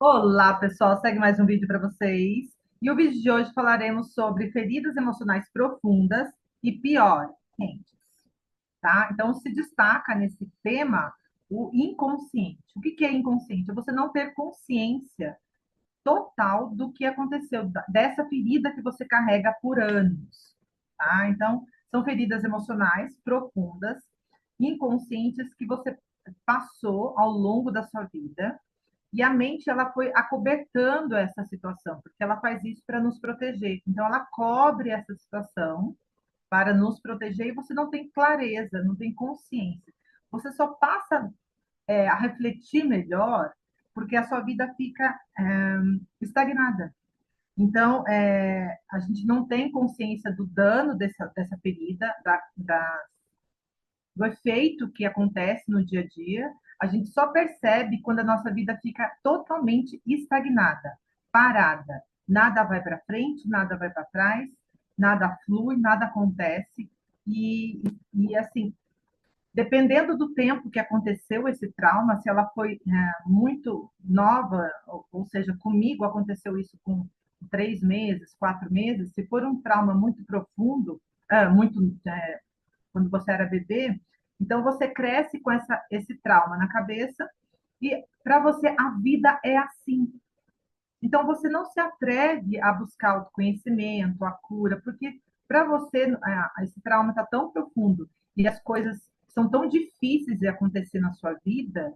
Olá, pessoal, segue mais um vídeo para vocês. E o vídeo de hoje falaremos sobre feridas emocionais profundas e pior, quentes, tá? Então, se destaca nesse tema o inconsciente. O que que é inconsciente? É você não ter consciência total do que aconteceu, dessa ferida que você carrega por anos, tá? Então, são feridas emocionais profundas, inconscientes que você passou ao longo da sua vida e a mente, ela foi acobertando essa situação, porque ela faz isso para nos proteger. Então, ela cobre essa situação para nos proteger e você não tem clareza, não tem consciência. Você só passa a refletir melhor porque a sua vida fica estagnada. Então, a gente não tem consciência do dano dessa ferida, do efeito que acontece no dia a dia, a gente só percebe quando a nossa vida fica totalmente estagnada, parada. Nada vai para frente, nada vai para trás, nada flui, nada acontece. E assim, dependendo do tempo que aconteceu esse trauma, se ela foi muito nova, ou seja, comigo aconteceu isso com 3 meses, 4 meses, se for um trauma muito profundo, muito quando você era bebê, então você cresce com esse trauma na cabeça e para você a vida é assim. Então você não se atreve a buscar autoconhecimento, a cura, porque para você esse trauma está tão profundo e as coisas são tão difíceis de acontecer na sua vida,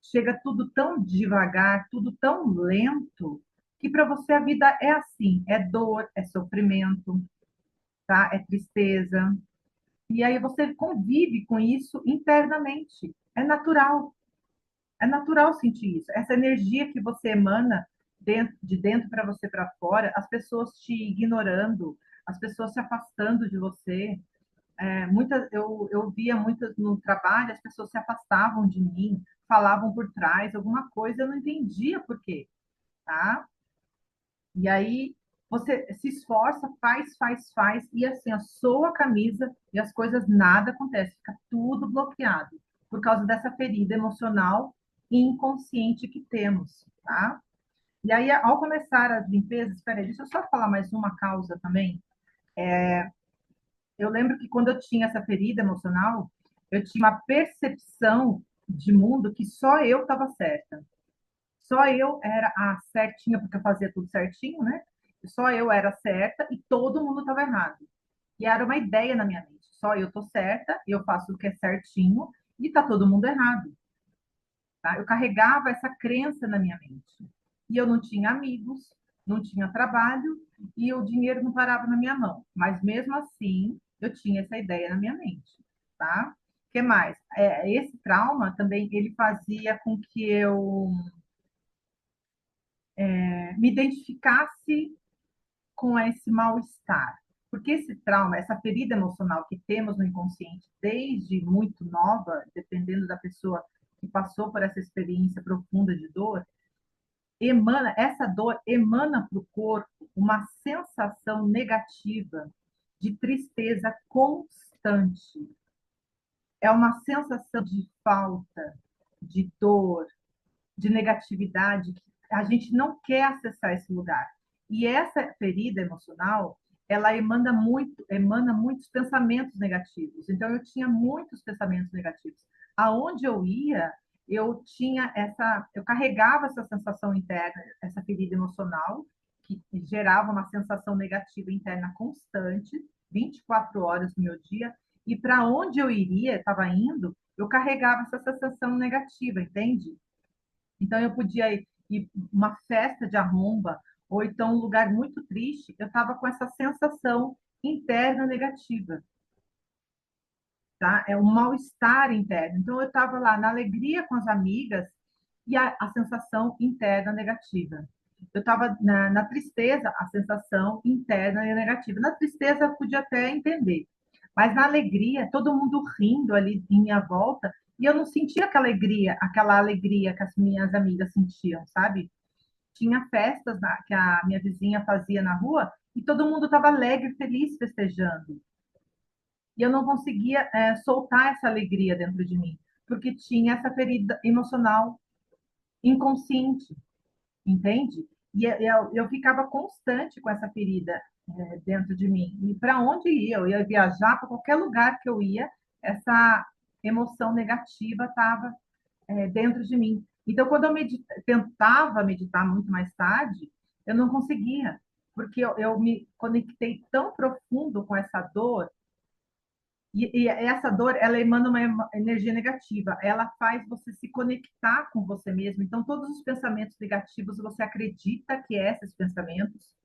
chega tudo tão devagar, tudo tão lento, que para você a vida é assim, é dor, é sofrimento, tá? É tristeza, e aí você convive com isso internamente. É natural sentir isso. Essa energia que você emana de dentro para você para fora, as pessoas te ignorando, as pessoas se afastando de você. Eu via muitas no trabalho, as pessoas se afastavam de mim, falavam por trás alguma coisa, eu não entendia por quê, tá? E aí você se esforça, faz, e assim, soa a camisa e as coisas nada acontece, fica tudo bloqueado por causa dessa ferida emocional e inconsciente que temos, tá? E aí, ao começar as limpezas, espera aí, deixa eu só falar mais uma causa também. Eu lembro que quando eu tinha essa ferida emocional, eu tinha uma percepção de mundo que só eu estava certa. Só eu era a certinha, porque eu fazia tudo certinho, né? Só eu era certa e todo mundo estava errado. E era uma ideia na minha mente. Só eu tô certa, eu faço o que é certinho e tá todo mundo errado, tá? Eu carregava essa crença na minha mente. E eu não tinha amigos, não tinha trabalho e o dinheiro não parava na minha mão. Mas mesmo assim, eu tinha essa ideia na minha mente, tá? O que mais? Esse trauma também ele fazia com que eu me identificasse com esse mal-estar. Porque esse trauma, essa ferida emocional que temos no inconsciente desde muito nova, dependendo da pessoa que passou por essa experiência profunda de dor, essa dor emana para o corpo uma sensação negativa de tristeza constante. É uma sensação de falta, de dor, de negatividade, que a gente não quer acessar esse lugar. E essa ferida emocional, ela emana muitos pensamentos negativos. Então eu tinha muitos pensamentos negativos. Aonde eu ia, eu carregava essa sensação interna, essa ferida emocional que gerava uma sensação negativa interna constante, 24 horas no meu dia, e para onde eu iria, estava indo, eu carregava essa sensação negativa, entende? Então, eu podia ir uma festa de arromba, ou então um lugar muito triste, eu estava com essa sensação interna negativa, tá? É um mal-estar interno. Então, eu estava lá na alegria com as amigas e a sensação interna negativa. Eu estava na tristeza, a sensação interna e negativa. Na tristeza, eu podia até entender, mas na alegria, todo mundo rindo ali em minha volta, e eu não sentia aquela alegria que as minhas amigas sentiam, sabe? Tinha festas que a minha vizinha fazia na rua e todo mundo estava alegre, feliz, festejando. E eu não conseguia soltar essa alegria dentro de mim, porque tinha essa ferida emocional inconsciente. entende? E eu ficava constante com essa ferida dentro de mim. E para onde ia? Eu ia viajar para qualquer lugar que eu ia, essa emoção negativa estava dentro de mim. Então, quando eu tentava meditar muito mais tarde, eu não conseguia, porque eu me conectei tão profundo com essa dor, e essa dor, ela emana uma energia negativa, ela faz você se conectar com você mesmo. Então, todos os pensamentos negativos, você acredita que é esses pensamentos,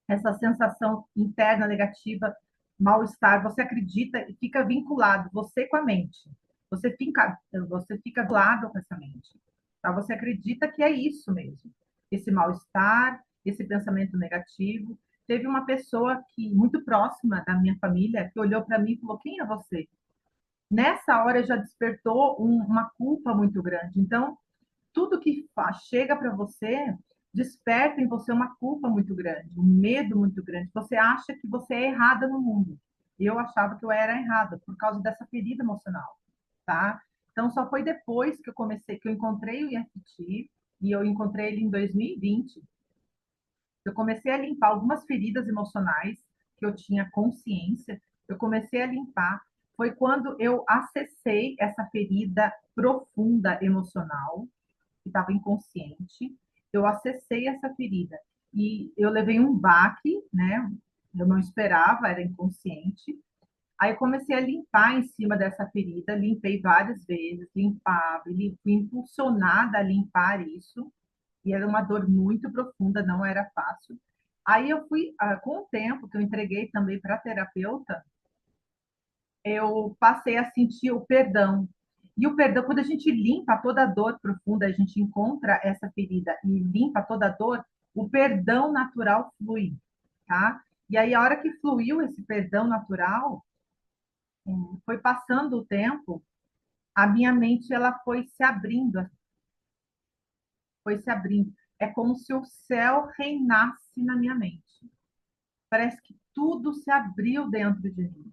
essa sensação interna negativa, mal-estar, você acredita e fica vinculado, você com a mente. Você fica do lado com essa mente. Tá? Você acredita que é isso mesmo. Esse mal-estar, esse pensamento negativo. Teve uma pessoa que muito próxima da minha família que olhou para mim e falou: "Quem é você?" Nessa hora já despertou uma culpa muito grande. Então, tudo que chega para você desperta em você uma culpa muito grande, um medo muito grande. Você acha que você é errada no mundo. Eu achava que eu era errada por causa dessa ferida emocional, tá? Então só foi depois que eu comecei, que eu encontrei o EFT, e eu encontrei ele em 2020. Eu comecei a limpar algumas feridas emocionais que eu tinha consciência. Eu comecei a limpar. Foi quando eu acessei essa ferida profunda emocional que estava inconsciente. Eu acessei essa ferida e eu levei um baque, né? Eu não esperava, era inconsciente. Aí eu comecei a limpar em cima dessa ferida, limpei várias vezes, limpava, fui impulsionada a limpar isso, e era uma dor muito profunda, não era fácil. Aí eu fui, com o tempo que eu entreguei também para a terapeuta, eu passei a sentir o perdão. E o perdão, quando a gente limpa toda a dor profunda, a gente encontra essa ferida e limpa toda a dor, o perdão natural flui, tá? E aí, a hora que fluiu esse perdão natural, foi passando o tempo, a minha mente ela foi se abrindo. É como se o céu reinasse na minha mente. Parece que tudo se abriu dentro de mim.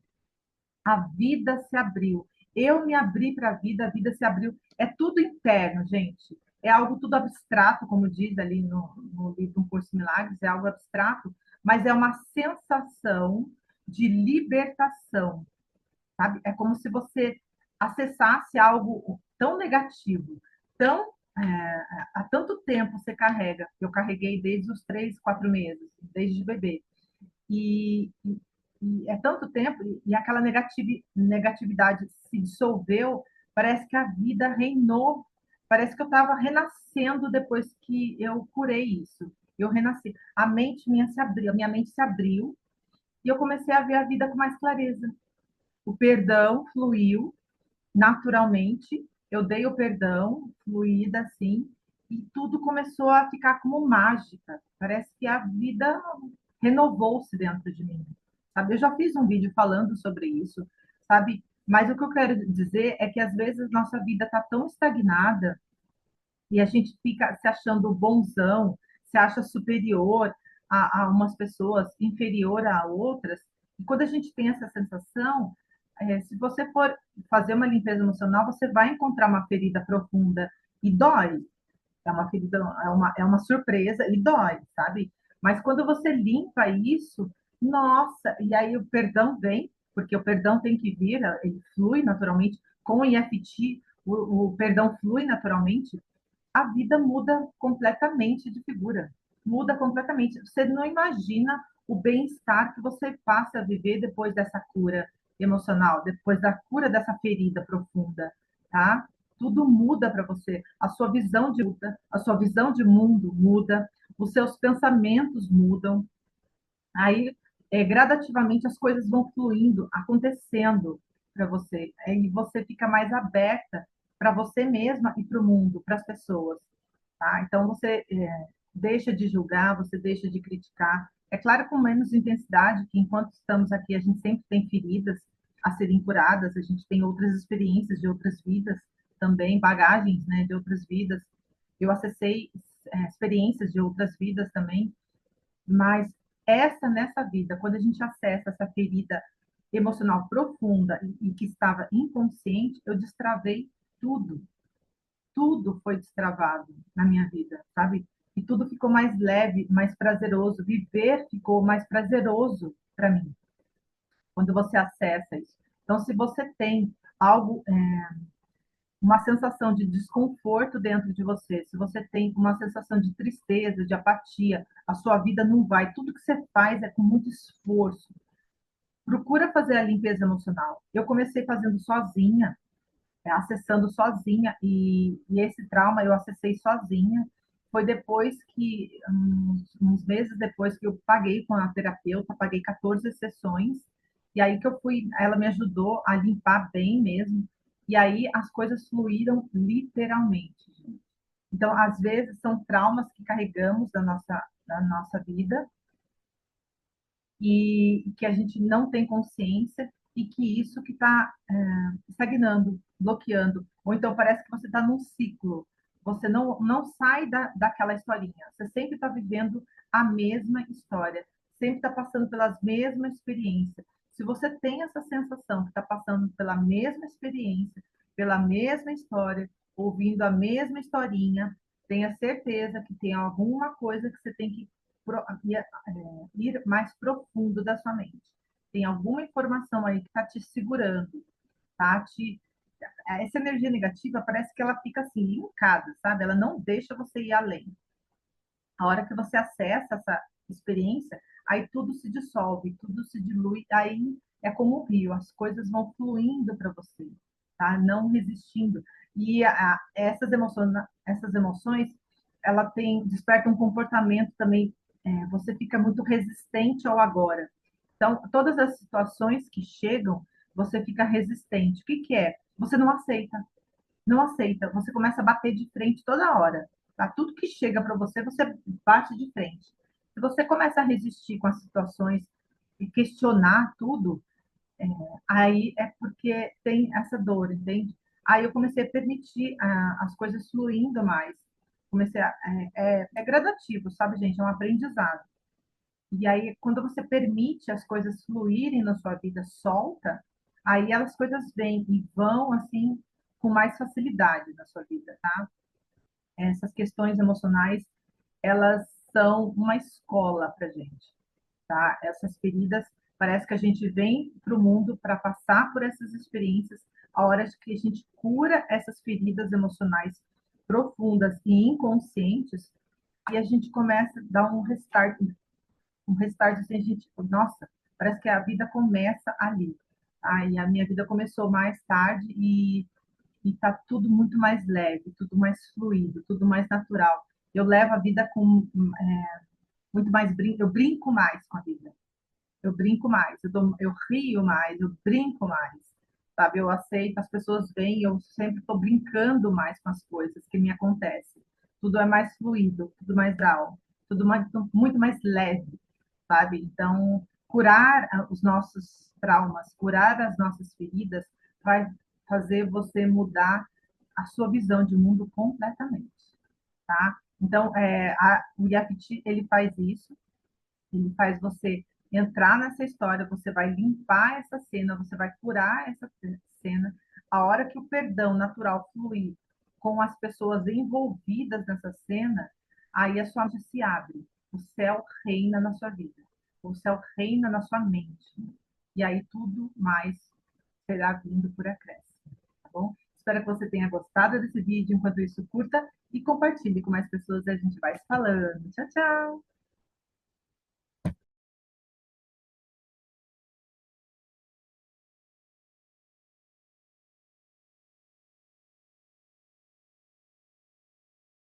A vida se abriu. Eu me abri para a vida se abriu. É tudo interno, gente. É algo tudo abstrato, como diz ali no livro Um Curso em Milagres, é algo abstrato, mas é uma sensação de libertação, sabe? É como se você acessasse algo tão negativo, tão há tanto tempo você carrega. Eu carreguei desde os 3, 4 meses, desde bebê. E, e é tanto tempo, e aquela negatividade se dissolveu, parece que a vida reinou, parece que eu estava renascendo depois que eu curei isso. Eu renasci. A mente minha se abriu, a minha mente se abriu, e eu comecei a ver a vida com mais clareza. O perdão fluiu naturalmente, eu dei o perdão, fluída assim, e tudo começou a ficar como mágica. Parece que a vida renovou-se dentro de mim, sabe? Eu já fiz um vídeo falando sobre isso, sabe? Mas o que eu quero dizer é que às vezes nossa vida está tão estagnada e a gente fica se achando bonzão, se acha superior a umas pessoas, inferior a outras. E quando a gente tem essa sensação, se você for fazer uma limpeza emocional, você vai encontrar uma ferida profunda e dói. É uma ferida, é uma surpresa e dói, sabe? Mas quando você limpa isso, nossa, e aí o perdão vem, porque o perdão tem que vir, ele flui naturalmente. Com o EFT, o perdão flui naturalmente, a vida muda completamente de figura. Muda completamente. Você não imagina o bem-estar que você passa a viver depois dessa cura emocional, depois da cura dessa ferida profunda, tá? Tudo muda para você. A sua visão de luta, a sua visão de mundo muda, os seus pensamentos mudam. Aí, gradativamente, as coisas vão fluindo, acontecendo para você. E você fica mais aberta para você mesma e para o mundo, para as pessoas. Tá? Então, você deixa de julgar, você deixa de criticar. É claro, com menos intensidade, que enquanto estamos aqui, a gente sempre tem feridas a serem curadas, a gente tem outras experiências de outras vidas também, bagagens, né, de outras vidas. Eu acessei experiências de outras vidas também, mas nessa vida, quando a gente acessa essa ferida emocional profunda e que estava inconsciente, eu destravei tudo. Tudo foi destravado na minha vida, sabe? E tudo ficou mais leve, mais prazeroso. Viver ficou mais prazeroso para mim, quando você acessa isso. Então, se você tem algo, uma sensação de desconforto dentro de você, se você tem uma sensação de tristeza, de apatia, a sua vida não vai, tudo que você faz é com muito esforço. Procura fazer a limpeza emocional. Eu comecei fazendo sozinha, acessando sozinha, e esse trauma eu acessei sozinha. Foi depois que, uns meses depois que eu paguei com a terapeuta, paguei 14 sessões, e aí que eu fui, ela me ajudou a limpar bem mesmo, e aí as coisas fluíram literalmente, gente. Então, às vezes, são traumas que carregamos da nossa vida, e que a gente não tem consciência e que isso que está estagnando, bloqueando. Ou então parece que você está num ciclo, você não sai daquela historinha, você sempre está vivendo a mesma história, sempre está passando pelas mesmas experiências. Se você tem essa sensação que está passando pela mesma experiência, pela mesma história, ouvindo a mesma historinha, tenha certeza que tem alguma coisa que você tem que ir mais profundo da sua mente. Tem alguma informação aí que está te segurando, tá? Essa energia negativa parece que ela fica assim, linkada, sabe? Ela não deixa você ir além. A hora que você acessa essa experiência, aí tudo se dissolve, tudo se dilui, aí é como um rio, as coisas vão fluindo para você, tá? Não resistindo. E essas emoções, ela desperta um comportamento também, você fica muito resistente ao agora. Então, todas as situações que chegam, você fica resistente. O que que é? Você não aceita, não aceita, você começa a bater de frente toda hora. Tá? Tudo que chega para você, você bate de frente. Se você começa a resistir com as situações e questionar tudo, aí é porque tem essa dor, entende? Aí eu comecei a permitir as coisas fluindo mais. É gradativo, sabe, gente? É um aprendizado. E aí, quando você permite as coisas fluírem na sua vida, solta, aí as coisas vêm e vão, assim, com mais facilidade na sua vida, tá? Essas questões emocionais, elas são uma escola para gente, tá? Essas feridas, parece que a gente vem para o mundo para passar por essas experiências, a hora que a gente cura essas feridas emocionais profundas e inconscientes, e a gente começa a dar um restart assim, a gente, nossa, parece que a vida começa ali. Aí a minha vida começou mais tarde e tá tudo muito mais leve, tudo mais fluido, tudo mais natural. Eu levo a vida com muito mais brinco, eu brinco mais com a vida. Eu brinco mais, eu rio mais, eu brinco mais, sabe? Eu aceito, as pessoas vêm, eu sempre estou brincando mais com as coisas que me acontecem. Tudo é mais fluido, tudo mais real, tudo muito mais leve, sabe? Então, curar os nossos traumas, curar as nossas feridas, vai fazer você mudar a sua visão de mundo completamente, tá? Então, o EFT, ele faz isso, ele faz você entrar nessa história, você vai limpar essa cena, você vai curar essa cena. A hora que o perdão natural fluir com as pessoas envolvidas nessa cena, aí a sua mente se abre. O céu reina na sua vida. O céu reina na sua mente. E aí tudo mais será vindo por acréscimo, tá bom? Espero que você tenha gostado desse vídeo. Enquanto isso, curta e compartilhe com mais pessoas. A gente vai se falando. Tchau, tchau!